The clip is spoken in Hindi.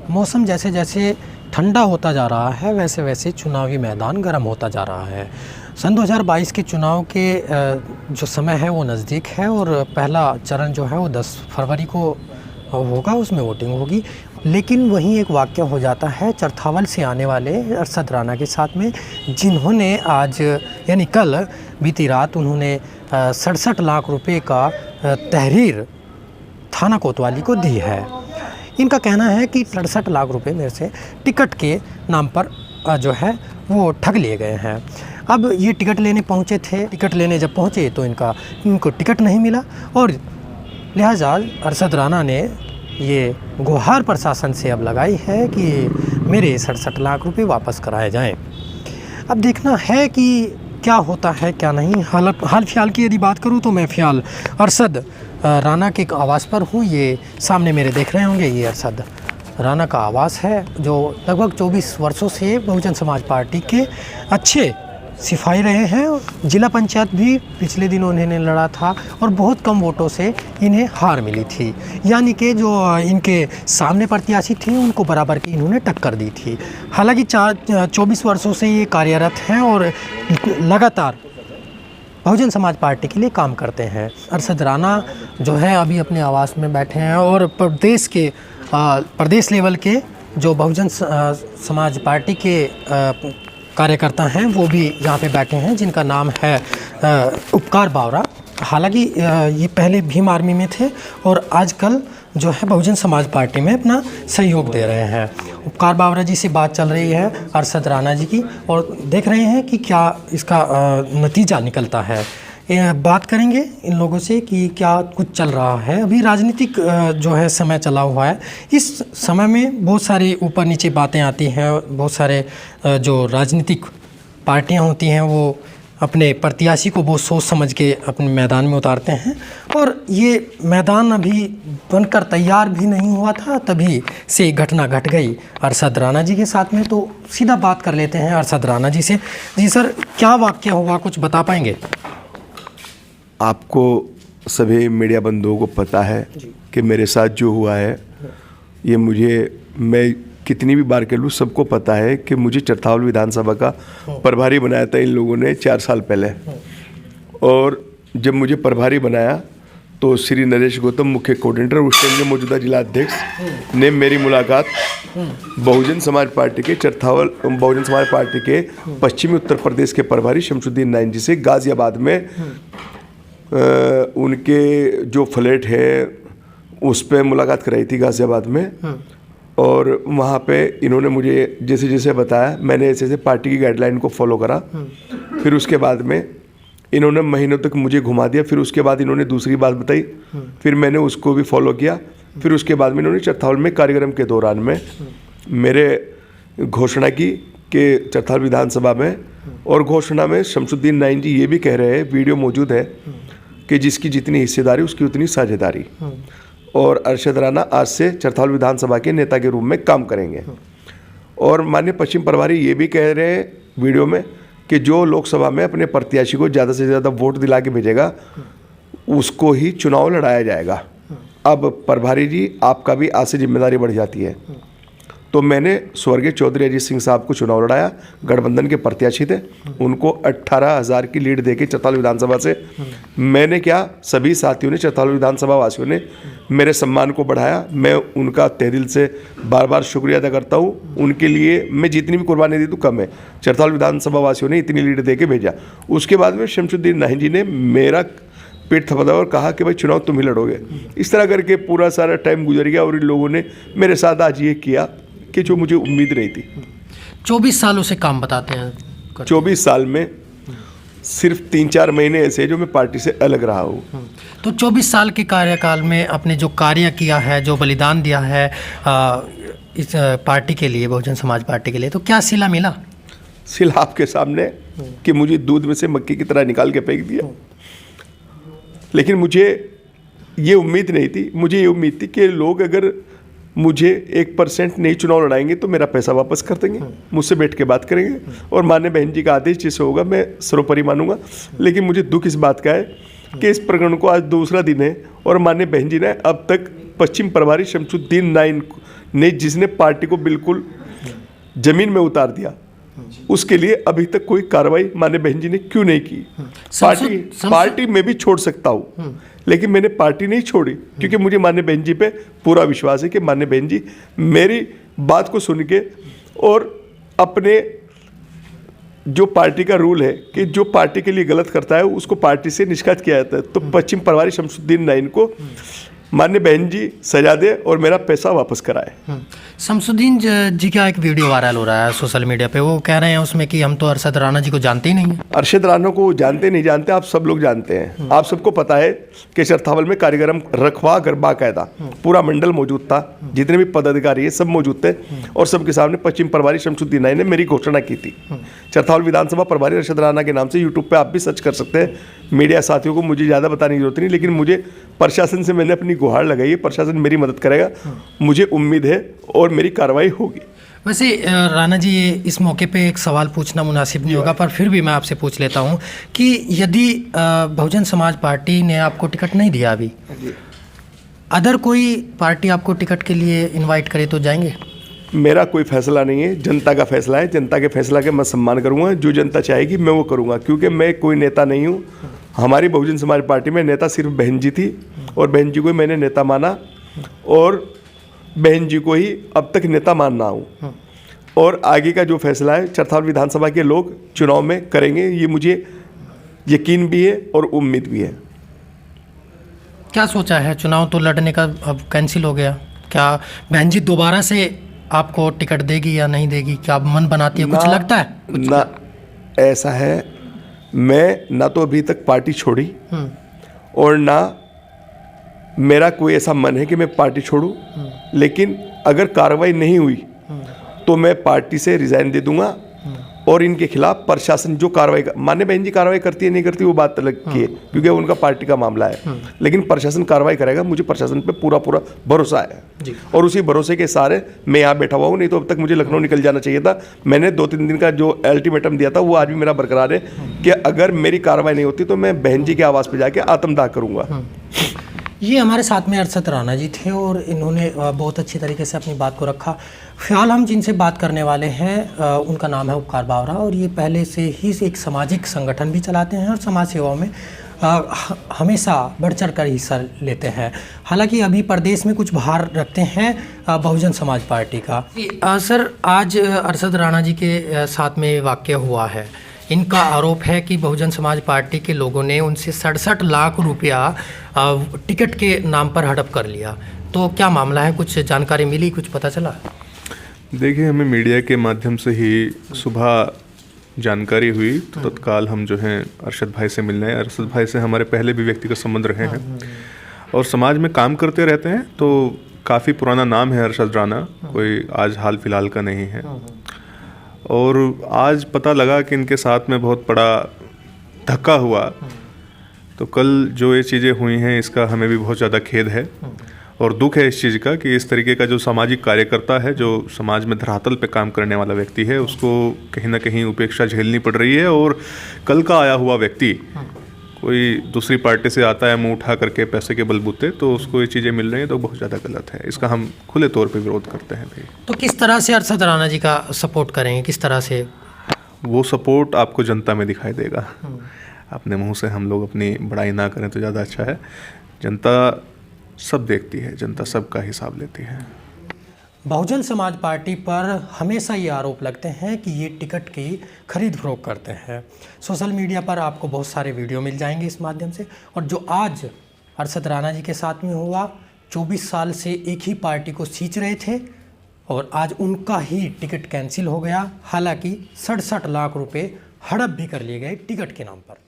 मौसम जैसे जैसे ठंडा होता जा रहा है वैसे वैसे चुनावी मैदान गर्म होता जा रहा है। सन 2022 के चुनाव के जो समय है वो नज़दीक है और पहला चरण जो है वो 10 फरवरी को होगा, उसमें वोटिंग होगी। लेकिन वहीं एक वाक़या हो जाता है चरथावल से आने वाले अरशद राना के साथ में, जिन्होंने आज यानी कल बीती रात उन्होंने 67 लाख रुपए का तहरीर थाना कोतवाली को दी है। इनका कहना है कि 67 लाख रुपए मेरे से टिकट के नाम पर जो है वो ठग लिए गए हैं। अब ये टिकट लेने पहुँचे थे, टिकट लेने जब पहुँचे तो इनको टिकट नहीं मिला और लिहाजा अरशद राना ने ये गुहार प्रशासन से अब लगाई है कि मेरे 67 लाख रुपए वापस कराए जाएं। अब देखना है कि क्या होता है क्या नहीं। हाल फिलहाल की यदि बात करूं तो मैं फ़िलहाल अरशद राना के आवास पर हूं। ये सामने मेरे देख रहे होंगे, ये अरशद राना का आवास है जो लगभग 24 वर्षों से बहुजन समाज पार्टी के अच्छे सिपाही रहे हैं। जिला पंचायत भी पिछले दिनों उन्होंने लड़ा था और बहुत कम वोटों से इन्हें हार मिली थी, यानी कि जो इनके सामने प्रत्याशी थे उनको बराबर की इन्होंने टक्कर दी थी। हालांकि 24 वर्षों से ये कार्यरत हैं और लगातार बहुजन समाज पार्टी के लिए काम करते हैं। अरशद राना जो है अभी अपने आवास में बैठे हैं और प्रदेश लेवल के जो बहुजन समाज पार्टी के कार्यकर्ता हैं वो भी यहाँ पे बैठे हैं, जिनका नाम है उपकार बावरा। हालांकि ये पहले भीम आर्मी में थे और आजकल जो है बहुजन समाज पार्टी में अपना सहयोग दे रहे हैं। उपकार बावरा जी से बात चल रही है अरशद राना जी की और देख रहे हैं कि क्या इसका नतीजा निकलता है। बात करेंगे इन लोगों से कि क्या कुछ चल रहा है। अभी राजनीतिक जो है समय चला हुआ है, इस समय में बहुत सारी ऊपर नीचे बातें आती हैं। बहुत सारे जो राजनीतिक पार्टियां होती हैं वो अपने प्रत्याशी को बहुत सोच समझ के अपने मैदान में उतारते हैं और ये मैदान अभी बनकर तैयार भी नहीं हुआ था, तभी से घटना घट गई अरशद राना जी के साथ में। तो सीधा बात कर लेते हैं अरशद राना जी से। जी सर, क्या वाक़या हुआ, कुछ बता पाएंगे? आपको सभी मीडिया बंधुओं को पता है कि मेरे साथ जो हुआ है ये मैं कितनी भी बार कह लूँ सबको पता है कि मुझे चरथावल विधानसभा का प्रभारी बनाया था इन लोगों ने 4 साल पहले। और जब मुझे प्रभारी बनाया तो श्री नरेश गौतम मुख्य कोऑर्डिनेटर, उस टाइम के मौजूदा जिला अध्यक्ष ने मेरी मुलाकात बहुजन समाज पार्टी के बहुजन समाज पार्टी के पश्चिमी उत्तर प्रदेश के प्रभारी शमशुद्दीन नाइन जी से गाज़ियाबाद में उनके जो फ्लैट है उस पर मुलाकात कराई थी गाज़ियाबाद में। और वहाँ पे इन्होंने मुझे जैसे जैसे बताया, मैंने ऐसे ऐसे पार्टी की गाइडलाइन को फॉलो करा। फिर उसके बाद में इन्होंने महीनों तक मुझे घुमा दिया। फिर उसके बाद इन्होंने दूसरी बात बताई, फिर मैंने उसको भी फॉलो किया। फिर उसके बाद में इन्होंने चरथावल में कार्यक्रम के दौरान में मेरे घोषणा की कि चरथावल विधानसभा में, और घोषणा में शमशुद्दीन नाइन जी ये भी कह रहे हैं, वीडियो मौजूद है, कि जिसकी जितनी हिस्सेदारी उसकी उतनी साझेदारी। और अरशद राना आज से चरथावल विधानसभा के नेता के रूप में काम करेंगे। और माननीय पश्चिम प्रभारी ये भी कह रहे हैं वीडियो में कि जो लोकसभा में अपने प्रत्याशी को ज़्यादा से ज़्यादा वोट दिला के भेजेगा उसको ही चुनाव लड़ाया जाएगा। अब प्रभारी जी आपका भी आज से जिम्मेदारी बढ़ जाती है। तो मैंने स्वर्गीय चौधरी अजीत सिंह साहब को चुनाव लड़ाया, गठबंधन के प्रत्याशी थे, उनको 18,000 की लीड देके चरथावल विधानसभा से मैंने क्या सभी साथियों ने, चरथावल विधानसभा वासियों ने मेरे सम्मान को बढ़ाया। मैं उनका तहे दिल से बार बार शुक्रिया अदा करता हूँ। उनके लिए मैं जितनी भी कुर्बानी दी तो कम है। चरथावल विधानसभा वासियों ने इतनी लीड दे के भेजा। उसके बाद में शमशुद्दीन नाहिन जी ने मेरा पेट थपथपाया और कहा कि भाई चुनाव तुम ही लड़ोगे। इस तरह करके पूरा सारा टाइम गुजर गया और इन लोगों ने मेरे साथ आज ये किया कि जो मुझे उम्मीद नहीं थी। 24 सालों से काम बताते हैं। 24 साल में सिर्फ 3-4 महीने ऐसे जो मैं पार्टी से अलग रहा हूँ। तो 24 साल के कार्यकाल में आपने जो कार्य किया है, जो बलिदान दिया है इस पार्टी के लिए, बहुजन समाज पार्टी के लिए, तो क्या सिला मिला? सिला आपके सामने कि मुझे दूध में से मक्खी की तरह निकाल के फेंक दिया। लेकिन मुझे ये उम्मीद नहीं थी। मुझे ये उम्मीद थी कि लोग अगर मुझे 1% नहीं चुनाव लड़ाएंगे तो मेरा पैसा वापस कर देंगे, मुझसे बैठ के बात करेंगे और माननीय बहन जी का आदेश जैसे होगा मैं सर्वोपरि मानूंगा। लेकिन मुझे दुख इस बात का है कि इस प्रकरण को आज दूसरा दिन है और माननीय बहन जी ने अब तक पश्चिम प्रभारी शमशुद्दीन नाइन नहीं जिसने पार्टी को बिल्कुल जमीन में उतार दिया, उसके लिए अभी तक कोई कार्रवाई माननीय बहन जी ने क्यों नहीं की। पार्टी में भी छोड़ सकता हूँ, लेकिन मैंने पार्टी नहीं छोड़ी क्योंकि मुझे माननीय बहन जी पे पूरा विश्वास है कि माननीय बहन जी मेरी बात को सुन के और अपने जो पार्टी का रूल है कि जो पार्टी के लिए गलत करता है उसको पार्टी से निष्कासित किया जाता है, तो पश्चिम प्रभारी शमसुद्दीन नईन को माननीय बहन जी सजा दे और मेरा पैसा वापस कराए। शमसुद्दीन जी का एक वीडियो वायरल हो रहा है सोशल मीडिया पे, वो कह रहे हैं उसमें कि हम तो अरशद राणा जी को जानते ही नहीं हैं। अरशद राणा को जानते नहीं जानते, आप सब लोग जानते हैं। आप सबको पता है कि चरथावल में कार्यक्रम रखवा कर बाकायदा पूरा मंडल मौजूद था, जितने भी पदाधिकारी है सब मौजूद थे और सबके सामने पश्चिम प्रभारी शमसुद्दीन नईन ने मेरी घोषणा की थी। चरथावल विधानसभा प्रभारी अरशद राणा के नाम से यूट्यूब पे आप भी सर्च कर सकते हैं। मीडिया साथियों को मुझे ज़्यादा बताने की जरूरत नहीं, लेकिन मुझे प्रशासन से मैंने अपनी गुहार लगाई है, प्रशासन मेरी मदद करेगा, मुझे उम्मीद है और मेरी कार्रवाई होगी। वैसे राणा जी, इस मौके पे एक सवाल पूछना मुनासिब नहीं होगा, पर फिर भी मैं आपसे पूछ लेता हूँ कि यदि बहुजन समाज पार्टी ने आपको टिकट नहीं दिया अभी, अदर कोई पार्टी आपको टिकट के लिए इनवाइट करे तो जाएंगे? मेरा कोई फैसला नहीं है, जनता का फैसला है। जनता के फैसला के मैं सम्मान करूंगा, जो जनता चाहेगी मैं वो करूंगा, क्योंकि मैं कोई नेता नहीं हूं। हमारी बहुजन समाज पार्टी में नेता सिर्फ बहन जी थी और बहन जी को ही मैंने नेता माना और बहन जी को ही अब तक नेता मानना हूँ। और आगे का जो फैसला है चरथावल विधानसभा के लोग चुनाव में करेंगे, ये मुझे यकीन भी है और उम्मीद भी है। क्या सोचा है? चुनाव तो लड़ने का अब कैंसिल हो गया, क्या बहन जी दोबारा से आपको टिकट देगी या नहीं देगी? क्या आप मन बनाती है, कुछ लगता है? ना ऐसा है, मैं ना तो अभी तक पार्टी छोड़ी और ना मेरा कोई ऐसा मन है कि मैं पार्टी छोड़ूं, लेकिन अगर कार्रवाई नहीं हुई तो मैं पार्टी से रिजाइन दे दूंगा और इनके खिलाफ प्रशासन जो कार्रवाई माननीय बहन जी कार्रवाई करती है नहीं करती वो बात अलग की है, क्योंकि उनका पार्टी का मामला है, लेकिन प्रशासन कार्रवाई करेगा। मुझे प्रशासन पे पूरा भरोसा है और उसी भरोसे के सहारे मैं यहाँ बैठा हुआ हूँ। नहीं तो अब तक मुझे लखनऊ निकल जाना चाहिए था। मैंने 2-3 दिन का जो अल्टीमेटम दिया था वो आज भी मेरा बरकरार है कि अगर मेरी कार्रवाई नहीं होती तो मैं बहन जी के आवास पर जाके आत्मदाह करूँगा। ये हमारे साथ में अरशद राणा जी थे और इन्होंने बहुत अच्छी तरीके से अपनी बात को रखा। फिलहाल हम जिनसे बात करने वाले हैं उनका नाम है उपकार बावरा और ये पहले से ही एक सामाजिक संगठन भी चलाते हैं और समाज सेवाओं में हमेशा बढ़ चढ़ कर हिस्सा लेते हैं। हालांकि अभी प्रदेश में कुछ भार रखते हैं बहुजन समाज पार्टी का। सर, आज अरशद राणा जी के साथ में वाक़या हुआ है। इनका आरोप है कि बहुजन समाज पार्टी के लोगों ने उनसे 67 लाख रुपया टिकट के नाम पर हड़प कर लिया। तो क्या मामला है? कुछ जानकारी मिली, कुछ पता चला? देखिए, हमें मीडिया के माध्यम से ही सुबह जानकारी हुई तो तत्काल हम जो हैं अरशद भाई से मिलने आए। अरशद भाई से हमारे पहले भी व्यक्तिगत संबंध रहे हैं और समाज में काम करते रहते हैं, तो काफ़ी पुराना नाम है अरशद राणा, कोई आज हाल फिलहाल का नहीं है। और आज पता लगा कि इनके साथ में बहुत बड़ा धक्का हुआ, तो कल जो ये चीज़ें हुई हैं इसका हमें भी बहुत ज़्यादा खेद है और दुख है इस चीज़ का कि इस तरीके का जो सामाजिक कार्यकर्ता है, जो समाज में धरातल पे काम करने वाला व्यक्ति है, उसको कहीं ना कहीं उपेक्षा झेलनी पड़ रही है। और कल का आया हुआ व्यक्ति कोई दूसरी पार्टी से आता है मुंह उठा करके पैसे के बलबूते, तो उसको ये चीज़ें मिल रही हैं तो बहुत ज़्यादा गलत है। इसका हम खुले तौर पे विरोध करते हैं भाई। तो किस तरह से अरशद राणा जी का सपोर्ट करेंगे? किस तरह से? वो सपोर्ट आपको जनता में दिखाई देगा। अपने मुंह से हम लोग अपनी बड़ाई ना करें तो ज़्यादा अच्छा है। जनता सब देखती है, जनता सब का हिसाब लेती है। बहुजन समाज पार्टी पर हमेशा ये आरोप लगते हैं कि ये टिकट की खरीद फरोख्त करते हैं। सोशल मीडिया पर आपको बहुत सारे वीडियो मिल जाएंगे इस माध्यम से। और जो आज अरशद राणा जी के साथ में हुआ, 24 साल से एक ही पार्टी को सींच रहे थे और आज उनका ही टिकट कैंसिल हो गया। हालांकि 67 लाख रुपए हड़प भी कर लिए गए टिकट के नाम पर।